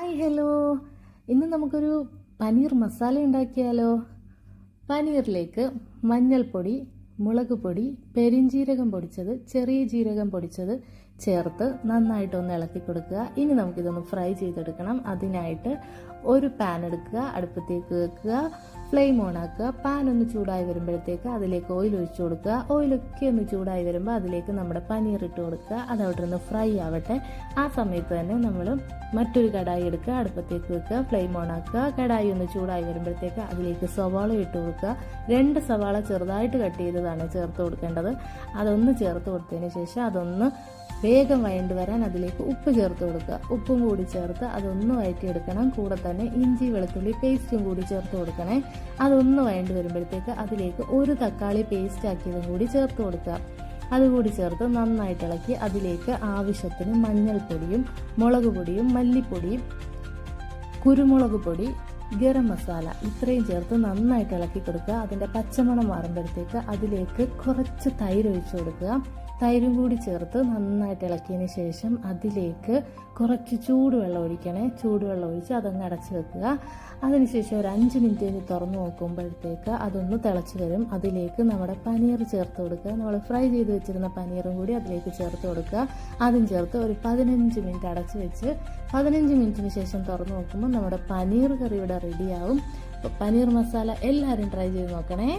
Hi hello, ഇന്ന് നമുക്കൊരു പനീർ മസാല ഉണ്ടാക്കിയാലോ. പനീറിലേക്ക് മഞ്ഞൾപ്പൊടി, മുളക് പൊടി, പെരിഞ്ജീരകം പൊടിച്ചത്, ചെറിയ ജീരകം പൊടിച്ചത് ചേർത്ത് നന്നായിട്ടൊന്ന് ഇളക്കി കൊടുക്കുക. ഇനി നമുക്കിതൊന്ന് ഫ്രൈ ചെയ്തെടുക്കണം. അതിനായിട്ട് ഒരു പാൻ എടുക്കുക, അടുപ്പത്തേക്ക് വെക്കുക, ഫ്ലെയിം ഓൺ ആക്കുക. പാൻ ഒന്ന് ചൂടായി വരുമ്പോഴത്തേക്ക് അതിലേക്ക് ഓയിൽ ഒഴിച്ചു കൊടുക്കുക. ഓയിലൊക്കെ ഒന്ന് ചൂടായി വരുമ്പോൾ അതിലേക്ക് നമ്മുടെ പനീർ ഇട്ട് കൊടുക്കുക. അതവിടെ നിന്ന് ഫ്രൈ ആവട്ടെ. ആ സമയത്ത് തന്നെ നമ്മൾ മറ്റൊരു കടായി എടുക്കുക, അടുപ്പത്തേക്ക് വെക്കുക, ഫ്ലെയിം ഓൺ ആക്കുക. കടായി ഒന്ന് ചൂടായി വരുമ്പോഴത്തേക്ക് അതിലേക്ക് സവാള ഇട്ട് കൊടുക്കുക. 2 സവാള ചെറുതായിട്ട് കട്ട് ചെയ്തതാണ് ചേർത്ത് കൊടുക്കേണ്ടത്. അതൊന്ന് ചേർത്ത് കൊടുത്തതിന് ശേഷം അതൊന്ന് വേഗം വഴണ്ട് വരാൻ അതിലേക്ക് ഉപ്പ് ചേർത്ത് കൊടുക്കുക. ഉപ്പും കൂടി ചേർത്ത് അതൊന്ന് വഴറ്റിയെടുക്കണം. കൂടെ തന്നെ ഇഞ്ചി വെളുത്തുള്ളി പേസ്റ്റും കൂടി ചേർത്ത് കൊടുക്കണേ. അതൊന്ന് വഴണ്ട് വരുമ്പോഴത്തേക്ക് അതിലേക്ക് ഒരു തക്കാളി പേസ്റ്റ് ആക്കിയതും കൂടി ചേർത്ത് കൊടുക്കുക. അതുകൂടി ചേർത്ത് നന്നായിട്ട് ഇളക്കി അതിലേക്ക് ആവശ്യത്തിന് മഞ്ഞൾപ്പൊടിയും, മുളക് പൊടിയും, മല്ലിപ്പൊടിയും, കുരുമുളക് പൊടി, ഗരം മസാല ഇത്രയും ചേർത്ത് നന്നായിട്ട് ഇളക്കി കൊടുക്കുക. അതിൻ്റെ പച്ചമണം മാറുമ്പോഴത്തേക്ക് അതിലേക്ക് കുറച്ച് തൈര് ഒഴിച്ചു കൊടുക്കുക. തൈരും കൂടി ചേർത്ത് നന്നായിട്ട് ഇളക്കിയതിന് ശേഷം അതിലേക്ക് കുറച്ച് ചൂടുവെള്ളം ഒഴിക്കണേ. ചൂടുവെള്ളം ഒഴിച്ച് അതങ്ങ് അടച്ചു വെക്കുക. അതിനുശേഷം ഒരു 5 മിനിറ്റ് കഴിഞ്ഞ് തുറന്നു നോക്കുമ്പോഴത്തേക്ക് അതൊന്ന് തിളച്ച് വരും. അതിലേക്ക് നമ്മുടെ പനീർ ചേർത്ത് കൊടുക്കുക. നമ്മൾ ഫ്രൈ ചെയ്ത് വെച്ചിരുന്ന പനീറും കൂടി അതിലേക്ക് ചേർത്ത് കൊടുക്കുക. അതും ചേർത്ത് ഒരു 15 മിനിറ്റ് അടച്ചു വെച്ച് 15 മിനിറ്റിന് ശേഷം തുറന്നു നോക്കുമ്പോൾ നമ്മുടെ പനീർ കറി ഇവിടെ റെഡിയാവും. പനീർ മസാല എല്ലാവരും ട്രൈ ചെയ്ത് നോക്കണേ.